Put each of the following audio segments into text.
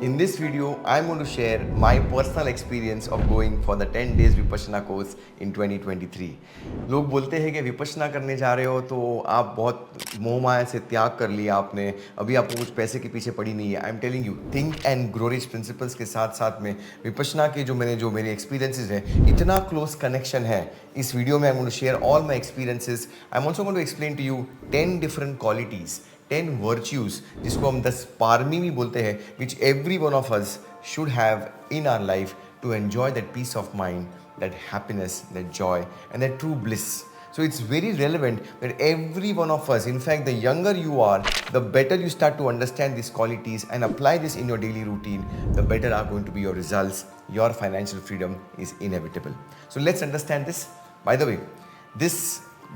In this video, I'm going to share my personal experience of going for the 10 days Vipassana course in 2023. लोग बोलते हैं कि विपश्यना करने जा रहे हो तो आप बहुत मोह माया से त्याग कर लिया आपने, अभी आपको कुछ पैसे के पीछे पड़ी नहीं है. I am telling you, think and grow rich principles के साथ साथ में विपश्यना के जो मेरे एक्सपीरियंसेस हैं, इतना क्लोज कनेक्शन है. इस वीडियो में I am going to share all my experiences. I am also going to explain to you 10 different qualities, 10 virtues जिसको हम 10 पारमी भी बोलते हैं, which every one of us should have in our life to enjoy that peace of mind, that happiness, that joy and that true bliss. So it's very relevant that every one of us, in fact, the younger you are, the better you start to understand these qualities and apply this in your daily routine, the better are going to be your results. Your financial freedom is inevitable. So let's understand this. By the way, this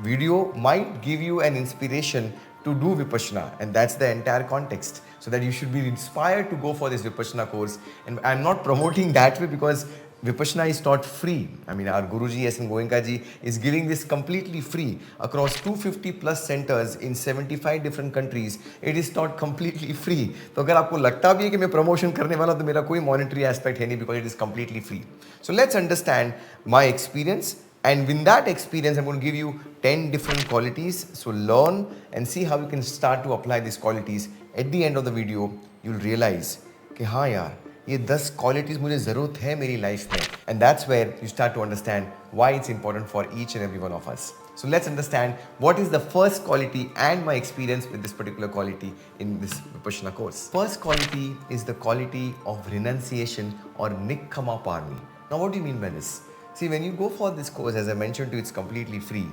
video might give you an inspiration to do Vipassana, and that's the entire context. So that you should be inspired to go for this Vipassana course. And I'm not promoting that way because Vipassana is not free. I mean, our Guruji S. N. Goenka ji is giving this completely free across 250 plus centers in 75 different countries. It is not completely free. तो अगर आपको लगता भी है कि मैं promotion करने वाला तो मेरा कोई monetary aspect है नहीं, because it is completely free. So let's understand my experience. And with that experience, I'm going to give you 10 different qualities. So learn and see how you can start to apply these qualities. At the end of the video, you'll realize कि हाँ यार, ये 10 qualities मुझे ज़रूरत है मेरी life में. And that's where you start to understand why it's important for each and every one of us. So let's understand what is the first quality and my experience with this particular quality in this Vipassana course. First quality is the quality of renunciation or Nikkama Parmi. Now what do you mean by this? See, when you go for this course, as I mentioned to you, it's completely free.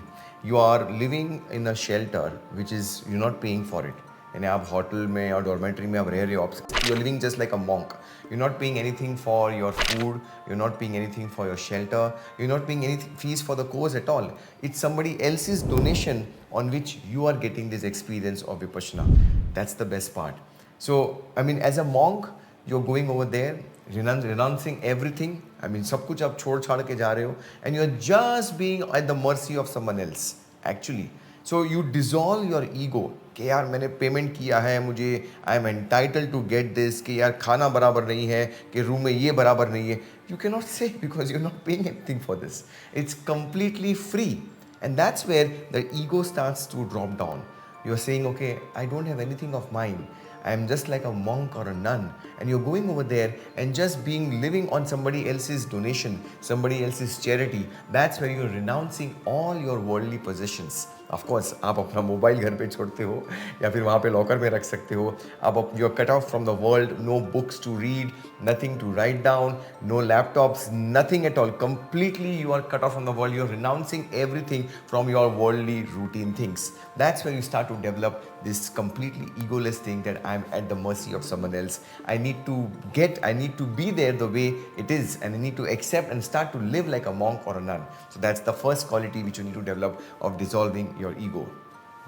You are living in a shelter, which is, you're not paying for it. यानी आप hotel में और dormitory में आप रह रहे हो, you're living just like a monk. You're not paying anything for your food, you're not paying anything for your shelter, you're not paying any fees for the course at all. It's somebody else's donation on which you are getting this experience of Vipassana. That's the best part. So, I mean, as a monk, you're going over there, renouncing everything. I mean, सब कुछ आप छोड़ छाड़ के जा रहे हो, and you're just being at the mercy of someone else, actually. So you dissolve your ego कि यार मैंने पेमेंट किया है, मुझे I am entitled to get this, कि यार खाना बराबर नहीं है, कि रूम में ये बराबर नहीं है. You cannot say because you're not paying anything for this. It's completely free, and that's where the ego starts to drop down. You're saying, okay, I don't have anything of mine. I am just like a monk or a nun, and you're going over there and just living on somebody else's donation, somebody else's charity. That's where you're renouncing all your worldly possessions. Of course, आप अपना mobile घर पे छोड़ते हो या फिर वहाँ पे लॉकर में रख सकते हो. आप you're cut off from the world, no books to read, nothing to write down, no laptops, nothing at all. Completely you are cut off from the world. You're renouncing everything from your worldly routine things. That's where you start to develop this completely egoless thing that I'm at the mercy of someone else. I need to be there the way it is, and I need to accept and start to live like a monk or a nun. So that's the first quality which you need to develop of dissolving your ego.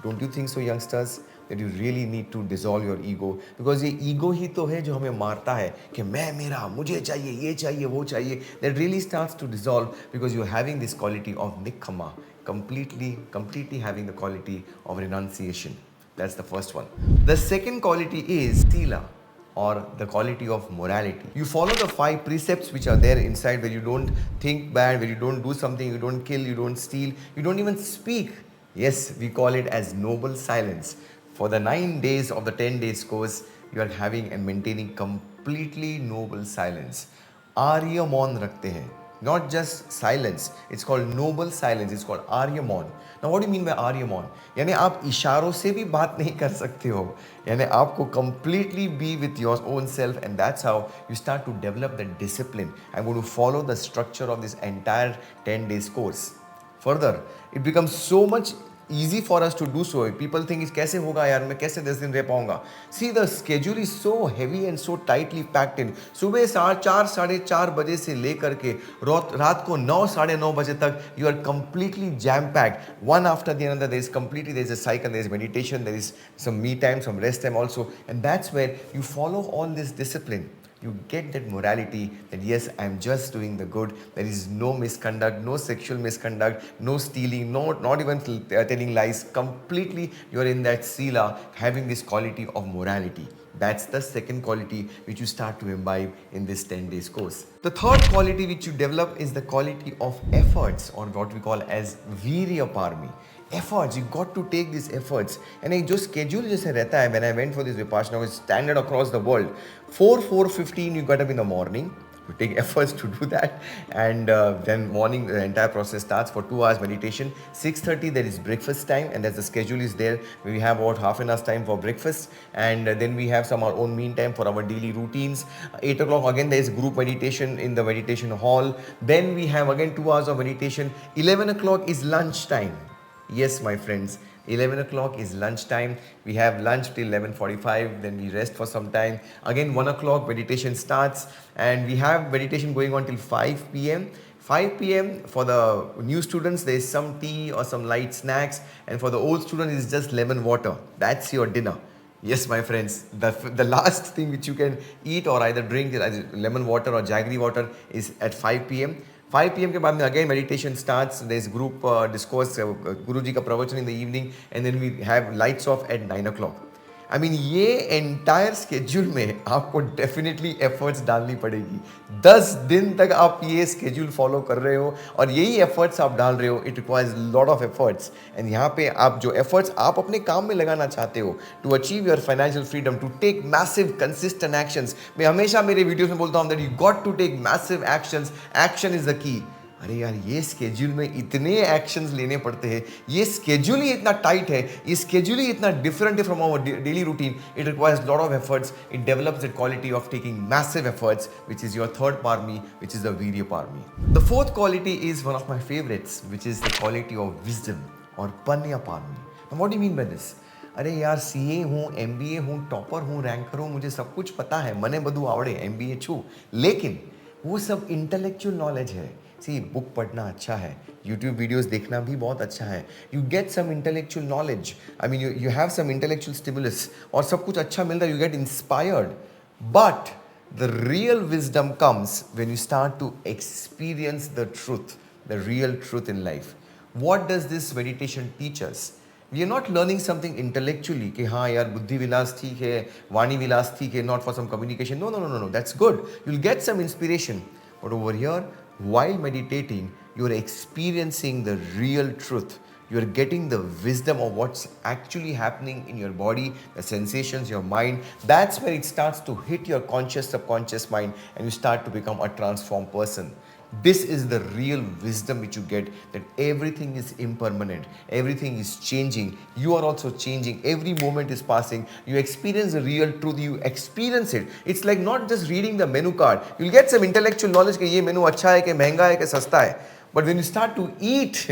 Don't you think so, youngsters, that you really need to dissolve your ego? Because ये ego ही तो है जो हमें मारता है कि मैं मेरा, मुझे चाहिए, ये चाहिए, वो चाहिए. That really starts to dissolve because you're having this quality of nikkama, completely having the quality of renunciation. That's the first one. The second quality is sila, or the quality of morality. You follow the 5 precepts which are there inside, where you don't think bad, where you don't do something, you don't kill, you don't steal, you don't even speak. Yes, we call it as noble silence. For the 9 days of the 10 days course, you are having and maintaining completely noble silence. आर्य मौन रखते हैं. Not just silence, it's called noble silence, it's called Arya Maun. Now what do you mean by Arya Maun? यानी आप इशारों से भी बात नहीं कर सकते हो, यानी आपको completely be with your own self, and that's how you start to develop the discipline. I'm going to follow the structure of this entire 10 days course. Further, it becomes so much easy for us to do so. People think कैसे होगा यार, मैं कैसे 10 दिन रह पाऊंगा. See, the schedule is so heavy and so tightly packed in. सुबह 4 साढ़े 4 बजे से लेकर के रात को 9 साढ़े 9 बजे तक you are completely jam packed. One after the other, there is a cycle, there is meditation, there is some me time, some rest time also, and that's where you follow all this discipline. You get that morality that yes, I'm just doing the good. There is no misconduct, no sexual misconduct, no stealing, not even telling lies. Completely, you're in that sila, having this quality of morality. That's the second quality which you start to imbibe in this 10 days course. The third quality which you develop is the quality of efforts, or what we call as virya parmi. Efforts, you got to take these efforts. And एक जो schedule जैसे रहता है, when I went for this Vipassana, was standard across the world. 4:15 you got up in the morning. You take efforts to do that, and then morning the entire process starts for 2 hours meditation. 6:30 there is breakfast time, and as the schedule is there, we have about half an hour's time for breakfast, and then we have some our own mean time for our daily routines. 8 o'clock again there is group meditation in the meditation hall. Then we have again 2 hours of meditation. 11 o'clock is lunch time. Yes, my friends, 11 o'clock is lunch time. We have lunch till 11:45, then we rest for some time. Again, 1 o'clock meditation starts, and we have meditation going on till 5 p.m. 5 p.m. for the new students, there is some tea or some light snacks, and for the old students, it's just lemon water. That's your dinner. Yes, my friends, the last thing which you can eat or either drink, either lemon water or jaggery water, is at 5 p.m. 5 p.m. के बाद में again meditation starts. There's group discourse, गुरुजी का प्रवचन in the evening, and then we have lights off at 9 o'clock. I mean, ये entire schedule में आपको definitely efforts डालनी पड़ेगी. 10 दिन तक आप ये schedule follow कर रहे हो और यही efforts आप डाल रहे हो. It requires lot of efforts. And यहाँ पे आप जो efforts आप अपने काम में लगाना चाहते हो to achieve your financial freedom, to take massive consistent actions. मैं हमेशा मेरे वीडियोस में बोलता हूँ that you got to take massive actions. Action is the key. अरे यार, ये स्केड्यूल में इतने एक्शंस लेने पड़ते हैं, ये स्केड्यूल ही इतना टाइट है, ये स्केड्यूल ही इतना डिफरेंट है from our daily routine. It requires lot of efforts. It develops the quality of taking massive efforts, which is your third parami, which is the virya parami. The fourth quality is one of my favourites, which is the quality of wisdom और panya parami. What do you mean by this? अरे यार, CA हूँ, MBA हूँ, topper हूँ, ranker हूँ, मुझे सब कुछ पता है, मने बधु आवड़े, MBA छू, लेकिन वो सब इंटेलेक्चुअल नॉलेज है. सी, बुक पढ़ना अच्छा है, यूट्यूब वीडियोस देखना भी बहुत अच्छा है. You get some intellectual knowledge, I mean you have some intellectual stimulus, और सब कुछ अच्छा मिल रहा है, you get inspired. But the real wisdom comes when you start to experience the truth, the real truth in life. What does this meditation teach us? We are not learning something intellectually कि हाँ यार, बुद्धि विलास ठीक है, वाणी विलास ठीक है, not for some communication. No no no no, that's good. You will get some inspiration. But over here, while meditating, you are experiencing the real truth. You are getting the wisdom of what's actually happening in your body, the sensations, your mind. That's where it starts to hit your conscious, subconscious mind, and you start to become a transformed person. This is the real wisdom which you get, that everything is impermanent, everything is changing, you are also changing, every moment is passing. You experience the real truth, you experience it. It's like not just reading the menu card. You'll get some intellectual knowledge कि ये मेनू अच्छा है, कि महंगा है, कि सस्ता है. But when you start to eat,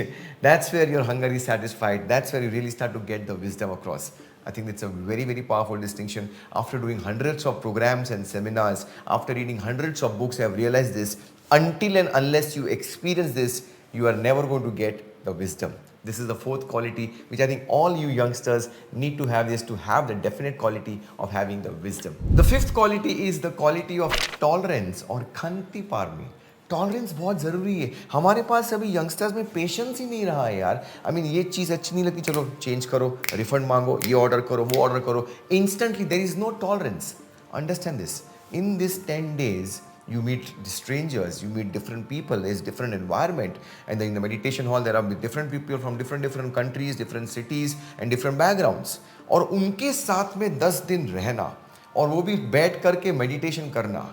that's where your hunger is satisfied. That's where you really start to get the wisdom across. I think it's a very, very powerful distinction. After doing hundreds of programs and seminars, after reading hundreds of books, I have realized this. Until and unless you experience this, you are never going to get the wisdom. This is the fourth quality which I think all you youngsters need to have, is to have the definite quality of having the wisdom. The fifth quality is the quality of tolerance or khanti parmi. Tolerance बहुत ज़रूरी है. हमारे पास अभी youngsters में patience ही नहीं रहा है यार. आई मीन, ये चीज़ अच्छी नहीं लगती, चलो चेंज करो, रिफंड मांगो, ये ऑर्डर करो, वो ऑर्डर करो, instantly. There is no tolerance. Understand this. In this 10 days, you meet strangers, you meet different people, there's different environment, and then in the meditation hall there are different people from different countries, different cities and different backgrounds. और उनके साथ में 10 दिन रहना, और वो भी बैठ करके मेडिटेशन करना.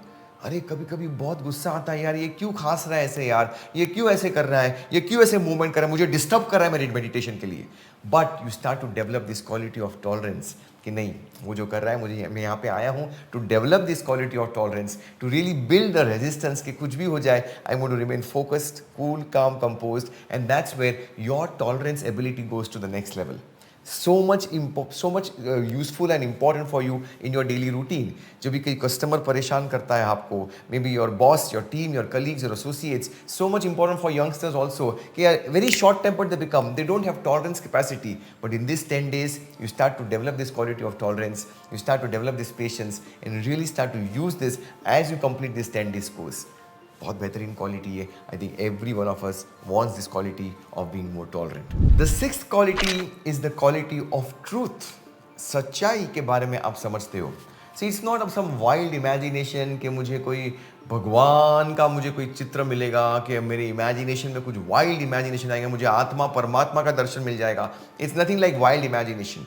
अरे कभी कभी बहुत गुस्सा आता है यार, ये क्यों खास रहा है ऐसे यार, ये क्यों ऐसे कर रहा है, ये क्यों ऐसे मूवमेंट कर रहा है, मुझे डिस्टर्ब कर रहा है मेरी मेडिटेशन के लिए. But you start to develop this quality of tolerance कि नहीं, वो जो कर रहा है, मुझे, मैं यहाँ पे आया हूँ to develop this quality of tolerance, to really build the resistance कि कुछ भी हो जाए, I want to remain focused, cool, calm, composed, and that's where your tolerance ability goes to the next level. So much useful and important for you in your daily routine. जब भी कोई customer परेशान करता है आपको, may be your boss, your team, your colleagues, your associates, so much important for youngsters also कि यार very short tempered they become, they don't have tolerance capacity. But in these 10 days you start to develop this quality of tolerance, you start to develop this patience, and really start to use this as you complete this 10 days course. बहुत बेहतरीन quality है. I think every one of us wants this quality of being more tolerant. The sixth quality is the quality of truth. सच्चाई के बारे में आप समझते हो. See, it's not some wild imagination कि मुझे कोई भगवान का मुझे कोई चित्र मिलेगा कि मेरे इमेजिनेशन में कुछ वाइल्ड इमेजिनेशन आएगा, मुझे आत्मा परमात्मा का दर्शन मिल जाएगा. It's nothing like wild imagination.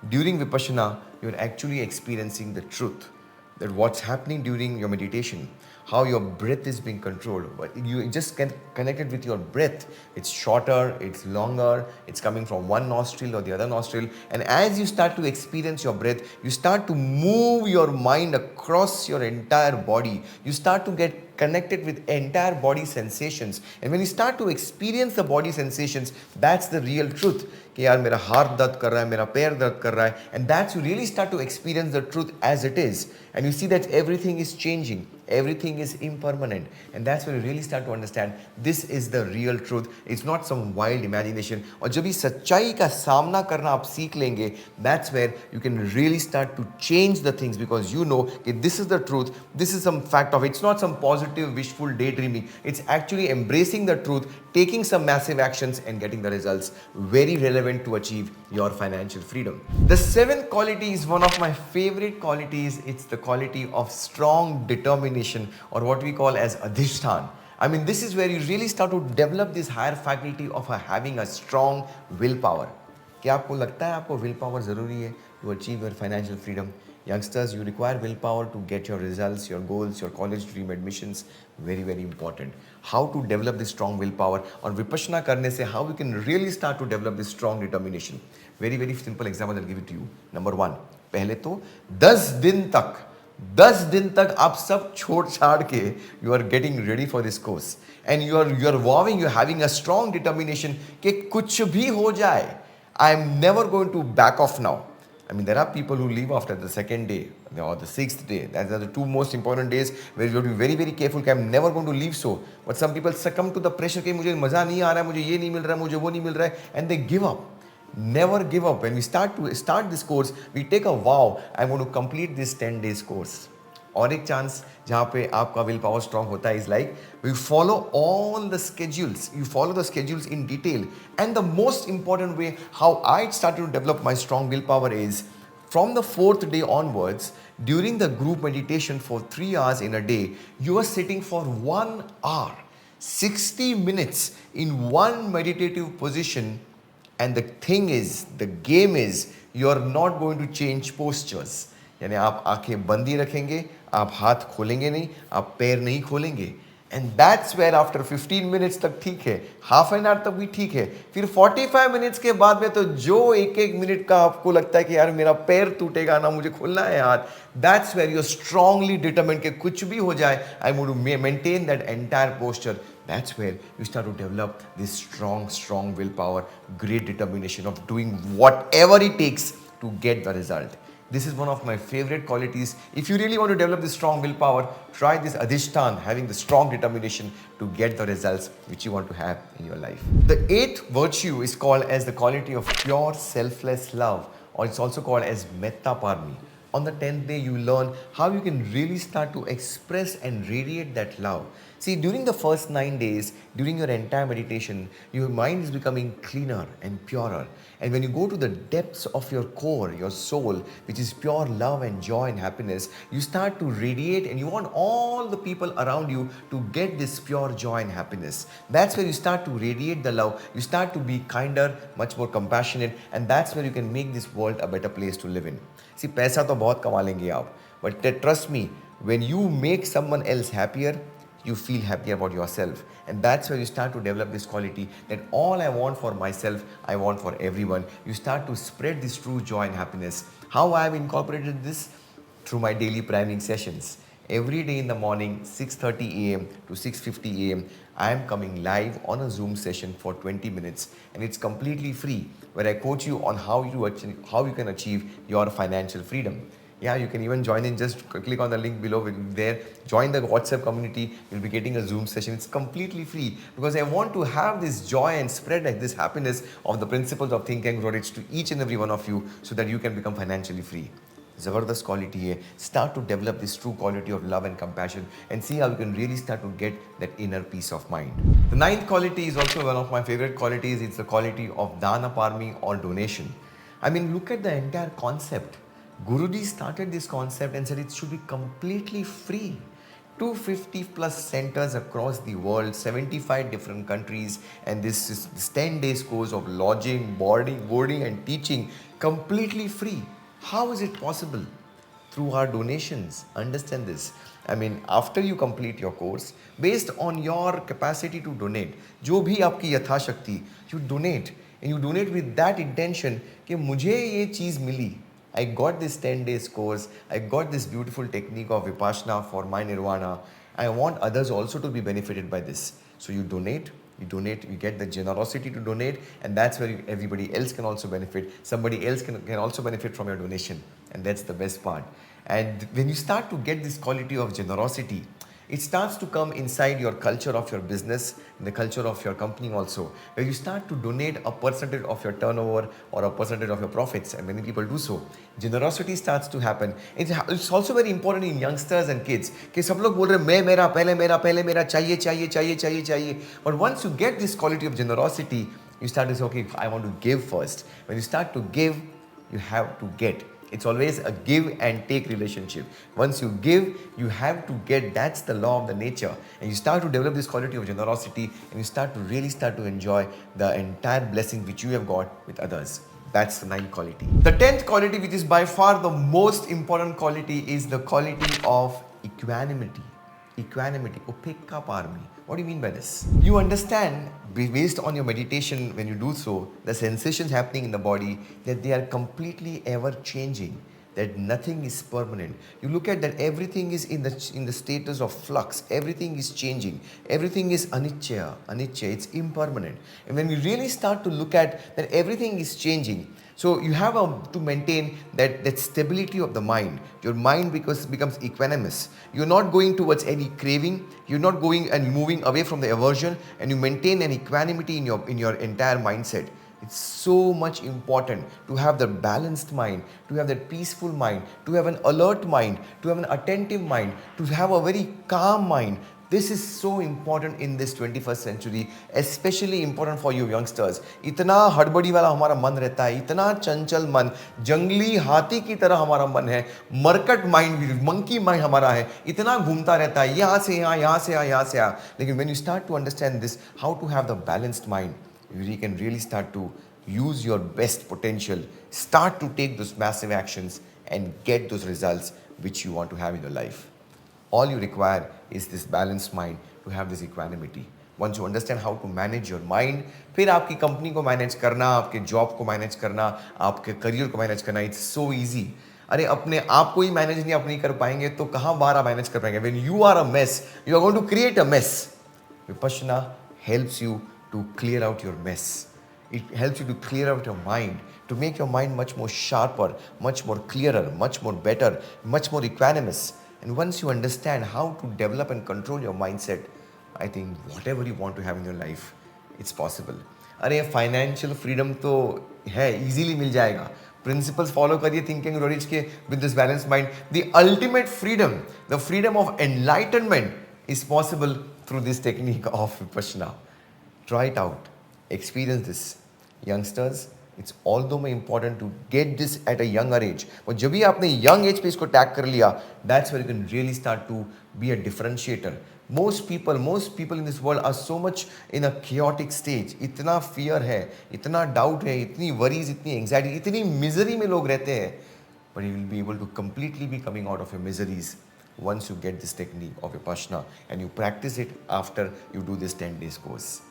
During Vipassana, you're actually experiencing the truth that what's happening during your meditation, how your breath is being controlled. But you just can connect it with your breath. It's shorter, it's longer, it's coming from one nostril or the other nostril. And as you start to experience your breath, you start to move your mind across your entire body. You start to get connected with entire body sensations. And when you start to experience the body sensations, that's the real truth. कि यार मेरा हाथ दर्द कर रहा है, मेरा पैर दर्द कर रहा है, and that's you really start to experience the truth as it is, and you see that everything is changing, everything is impermanent, and that's when you really start to understand this is the real truth. It's not some wild imagination. और जब ये सच्चाई का सामना करना आप सीख लेंगे, that's where you can really start to change the things, because you know that this is the truth, this is some fact of it. It's not some positive wishful daydreaming. It's actually embracing the truth, taking some massive actions and getting the results. Very relevant to achieve your financial freedom. The seventh quality is one of my favorite qualities. It's the quality of strong determination, or what we call as adhishtan. I mean, this is where you really start to develop this higher faculty of having a strong willpower. क्या आपको लगता है आपको willpower ज़रूरी है to achieve your financial freedom? Youngsters, you require willpower to get your results, your goals, your college dream admissions. Very, very important. How to develop this strong willpower, और विपश्यना करने से how you can really start to develop this strong determination. Very, very simple example I'll give it to you. Number one, पहले तो 10 दिन तक आप सब छोड़ छाड़ के you are getting ready for this course, and you are vowing, you are having a strong determination कि कुछ भी हो जाए, I am never going to back off now. I mean, there are people who leave after the second day or the sixth day. Those are the two most important days where you have to be very, very careful कि I'm never going to leave so. But some people succumb to the pressure कि मुझे मज़ा नहीं आ रहा है, मुझे ये नहीं मिल रहा है, मुझे वो नहीं मिल रहा है, and they give up. Never give up. When we start this course, we take a vow, I'm going to complete this 10 days course. और एक चांस जहाँ पे आपका विल पावर स्ट्रांग होता है is like you follow all the schedules, you follow the schedules in detail. And the most important way how I started to develop my strong will power is from the fourth day onwards, during the group meditation for 3 hours in a day, you are sitting for 1 hour, 60 minutes in one meditative position. And the thing is, the game is, you are not going to change postures. यानी आप आंखें बंद ही रखेंगे, आप हाथ खोलेंगे नहीं, आप पैर नहीं खोलेंगे. And that's where after 15 minutes तक ठीक है, हाफ एन आवर तक भी ठीक है, फिर 45 मिनट्स के बाद में तो जो एक एक मिनट का आपको लगता है कि यार मेरा पैर टूटेगा ना, मुझे खोलना है हाथ, that's where you are strongly determined कि कुछ भी हो जाए, I want to maintain that entire posture. That's where you start to develop this strong willpower, great determination of doing whatever it takes to get the result. This is one of my favorite qualities. If you really want to develop this strong willpower, try this adhishtan, having the strong determination to get the results which you want to have in your life. The eighth virtue is called as the quality of pure selfless love, or it's also called as metta parmi. On the 10th day, you learn how you can really start to express and radiate that love. See, during the first 9 days, during your entire meditation, your mind is becoming cleaner and purer. And when you go to the depths of your core, your soul, which is pure love and joy and happiness, you start to radiate, and you want all the people around you to get this pure joy and happiness. That's where you start to radiate the love. You start to be kinder, much more compassionate, and that's where you can make this world a better place to live in. See, पैसा तो बहुत कमा लेंगे आप, but trust me, when you make someone else happier, you feel happier about yourself. And that's where you start to develop this quality that all I want for myself, I want for everyone. You start to spread this true joy and happiness. How I have incorporated this? Through my daily priming sessions. Every day in the morning, 6:30 a.m. to 6:50 a.m., I am coming live on a Zoom session for 20 minutes, and it's completely free, where I coach you on how you can achieve your financial freedom. Yeah, you can even join in. Just click on the link below there. Join the WhatsApp community. You'll be getting a Zoom session. It's completely free because I want to have this joy and spread like this happiness of the principles of Think and Grow Rich to each and every one of you, so that you can become financially free. Zabardast quality hai. Start to develop this true quality of love and compassion, and see how you can really start to get that inner peace of mind. The ninth quality is also one of my favorite qualities. It's the quality of dana parmi, or donation. I mean, look at the entire concept. Guruji started this concept and said it should be completely free. 250 plus centers across the world, 75 different countries, and this 10 days course of lodging, boarding and teaching completely free. How is it possible? Through our donations. Understand this. I mean, after you complete your course, based on your capacity to donate, जो भी आपकी यथाशक्ति, you donate, and you donate with that intention कि मुझे ये चीज़ मिली. I got this 10 days course. I got this beautiful technique of Vipassana for my nirvana. I want others also to be benefited by this. So you donate, you get the generosity to donate, and that's where everybody else can also benefit. Somebody else can also benefit from your donation, and that's the best part. And when you start to get this quality of generosity, it starts to come inside your culture of your business, the culture of your company also, where you start to donate a percentage of your turnover or a percentage of your profits, and many people do so. Generosity starts to happen. It's also very important in youngsters and kids कि सब लोग बोल रहे हैं पहले मेरा चाहिए. But once you get this quality of generosity, you start to say, okay, I want to give first. When you start to give, you have to get. It's always a give and take relationship. Once you give, you have to get. That's the law of the nature. And you start to develop this quality of generosity, and you start to enjoy the entire blessing which you have got with others. That's the ninth quality. The 10th quality, which is by far the most important quality, is the quality of equanimity. Equanimity, upekka parmi. What do you mean by this? You understand, based on your meditation, when you do so, the sensations happening in the body, that they are completely ever changing, that nothing is permanent. You look at that everything is in the status of flux, everything is changing, everything is anicca, it's impermanent. And when we really start to look at that everything is changing, so you have to maintain that stability of the mind. Your mind becomes equanimous. You're not going towards any craving. You're not going and moving away from the aversion, and you maintain an equanimity in your entire mindset. It's so much important to have the balanced mind, to have that peaceful mind, to have an alert mind, to have an attentive mind, to have a very calm mind. This is so important in this 21st century, especially important for you youngsters. इतना हड़बड़ी वाला हमारा मन रहता है, इतना चंचल मन, जंगली हाथी की तरह हमारा मन है, मरकट माइंड, मंकी माइंड हमारा है, इतना घूमता रहता है, यहाँ से यहाँ, यहाँ से यहाँ, यहाँ से यहाँ. लेकिन when you start to understand this, how to have the balanced mind, you can really start to use your best potential, start to take those massive actions and get those results which you want to have in your life. All you require is this balanced mind to have this equanimity. Once you understand how to manage your mind, फिर आपकी company को manage करना, आपके job को manage करना, आपके career को manage करना, it's so easy. अरे अपने आप को ही मैनेज नहीं अपनी कर पाएंगे तो कहाँ बाहर आप मैनेज कर पाएंगे? When you are a mess, you are going to create a mess. Vipassana helps you to clear out your mess. It helps you to clear out your mind, to make your mind much more sharper, much more clearer, much more better, much more equanimous. And once you understand how to develop and control your mindset, I think whatever you want to have in your life, it's possible. अरे financial freedom तो है, easily मिल जाएगा. Principles follow करिए thinking rich के with this balance mind. The ultimate freedom, the freedom of enlightenment is possible through this technique of Vipassana. Try it out. Experience this. Youngsters, it's all the more important to get this at a younger age. और जब भी आपने young age पे इसको tag कर लिया, that's where you can really start to be a differentiator. Most people in this world are so much in a chaotic stage. इतना fear है, इतना doubt है, इतनी worries, इतनी anxiety, इतनी misery में लोग रहते हैं. But you will be able to completely be coming out of your miseries once you get this technique of Vipassana and you practice it after you do this 10 days course.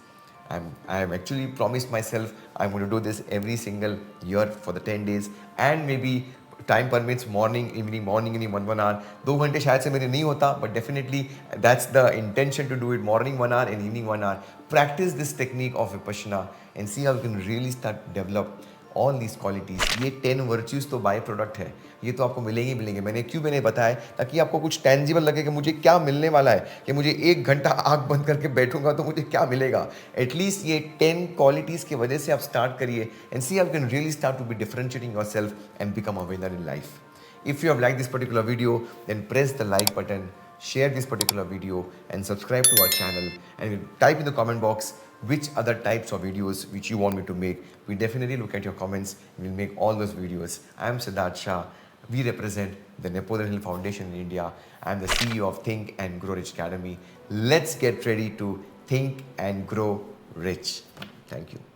I have actually promised myself I'm going to do this every single year for the 10 days, and maybe time permits morning, evening, 1 hour. 2 घंटे शायद से मेरे नहीं होता, but definitely that's the intention to do it morning 1 hour and evening 1 hour. Practice this technique of Vipassana and see how you can really start to develop all these qualities. ये 10 virtues तो by product है, ये तो आपको मिलेंगे. मैंने बताया ताकि आपको कुछ टेंजिबल लगे कि मुझे क्या मिलने वाला है, कि मुझे 1 घंटा आँख बंद करके बैठूंगा तो मुझे क्या मिलेगा. एटलीस्ट ये 10 क्वालिटीज़ की वजह से आप स्टार्ट करिए and see how you can really start to be differentiating yourself and become a winner in life. If you have liked this particular video, then press the like button, share this particular video and subscribe to our channel, and type in the comment box which other types of videos which you want me to make. We definitely look at your comments and we'll make all those videos. I am Sidharth Shah. We represent the Napoleon Hill Foundation in India. I'm the CEO of Think and Grow Rich Academy. Let's get ready to think and grow rich. Thank you.